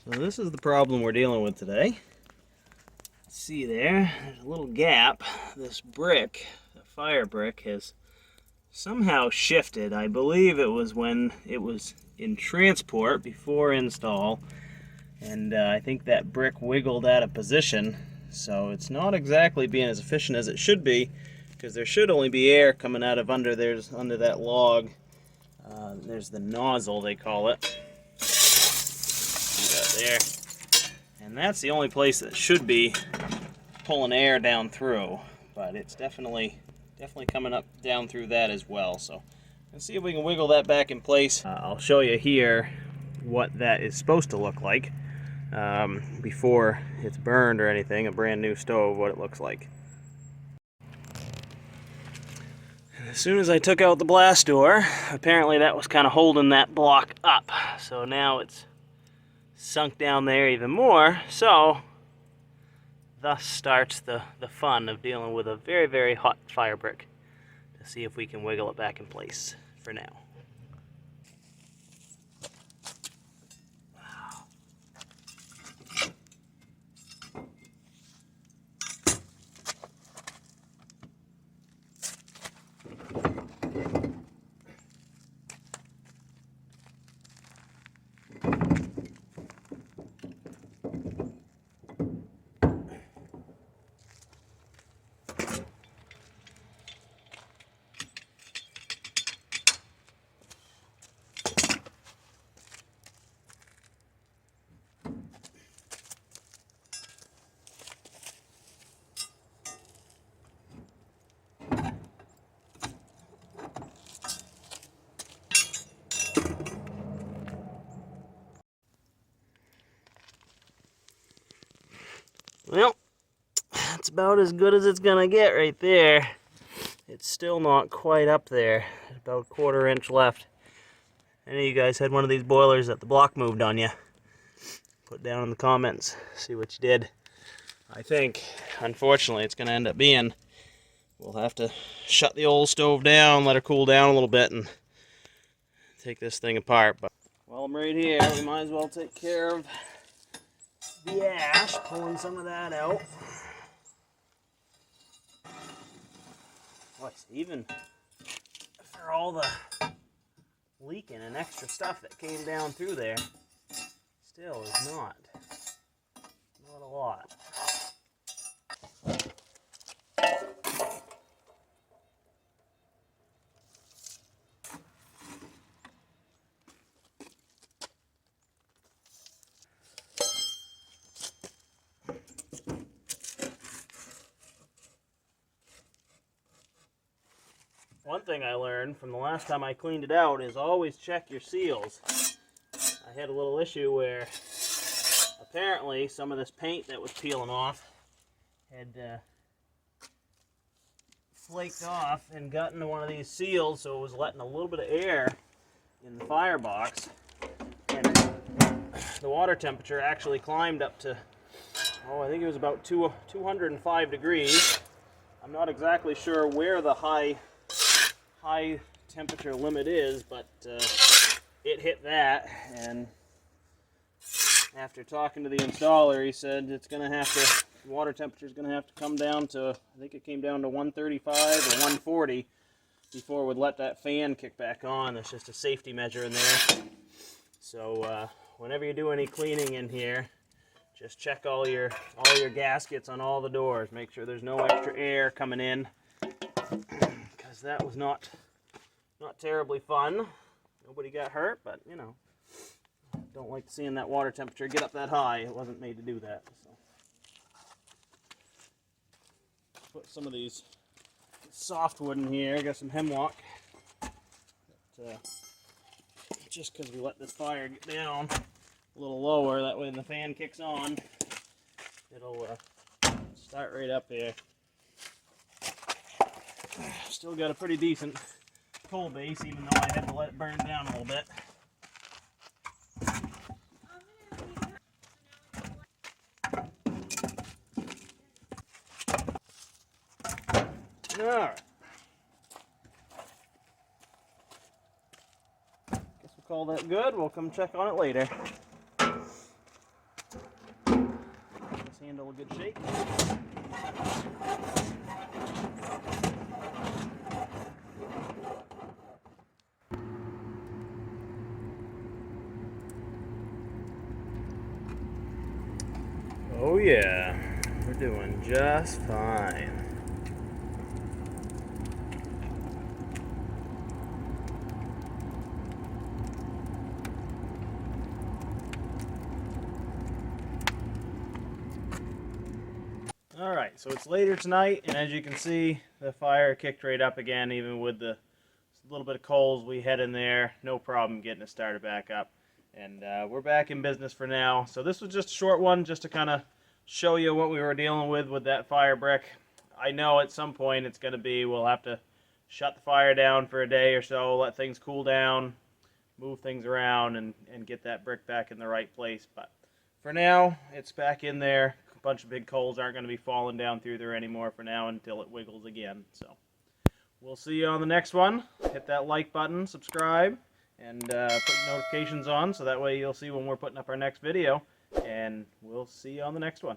So this is the problem we're dealing with today. See there's a little gap. This brick, the fire brick, has somehow shifted. I believe it was when it was in transport before install, and I think that brick wiggled out of position, so it's not exactly being as efficient as it should be, because there should only be air coming out of under that log. There's the nozzle, they call it. See that there? And that's the only place that should be pulling air down through, but it's definitely coming up down through that as well. So let's see if we can wiggle that back in place. I'll show you here what that is supposed to look like before it's burned or anything, a brand new stove, what it looks like. As soon as I took out the blast door, apparently that was kind of holding that block up. So now it's sunk down there even more. So thus starts the fun of dealing with a very, very hot fire brick, to see if we can wiggle it back in place for now. Well, that's about as good as it's gonna get right there. It's still not quite up there. There's about a 1/4 inch left. Any of you guys had one of these boilers that the block moved on you? Put down in the comments, see what you did. I think, unfortunately, it's gonna end up being, we'll have to shut the old stove down, let her cool down a little bit, and take this thing apart. But while I'm right here, we might as well take care of the ash, pulling some of that out. Boy, even for all the leaking and extra stuff that came down through there, still is not a lot. One thing I learned from the last time I cleaned it out is always check your seals. I had a little issue where apparently some of this paint that was peeling off had flaked off and got into one of these seals, so it was letting a little bit of air in the firebox, and the water temperature actually climbed up to, I think it was about 205 degrees. I'm not exactly sure where the high temperature limit is, but it hit that, and after talking to the installer, he said it's going to have to, the water temperature is going to have to come down to, I think it came down to 135 or 140 before we'd let that fan kick back on. That's just a safety measure in there. So whenever you do any cleaning in here, just check all your gaskets on all the doors. Make sure there's no extra air coming in, because that was not terribly fun. Nobody got hurt, but you know, don't like seeing that water temperature get up that high. It wasn't made to do that. So put some of these softwood in here. I got some hemlock. Just because we let this fire get down a little lower, that way when the fan kicks on, it'll start right up here. Still got a pretty decent coal base, even though I had to let it burn down a little bit. Alright. Guess we'll call that good. We'll come check on it later. handle a good shake. Oh yeah, we're doing just fine. Alright, so it's later tonight, and as you can see, the fire kicked right up again, even with the little bit of coals we had in there. No problem getting it started back up. And we're back in business for now. So this was just a short one, just to kind of show you what we were dealing with that fire brick. I know at some point it's going to be, we'll have to shut the fire down for a day or so, let things cool down, move things around, and get that brick back in the right place. But for now, it's back in there. A bunch of big coals aren't going to be falling down through there anymore for now until it wiggles again. So we'll see you on the next one. Hit that like button, subscribe, and put notifications on so that way you'll see when we're putting up our next video. And we'll see you on the next one.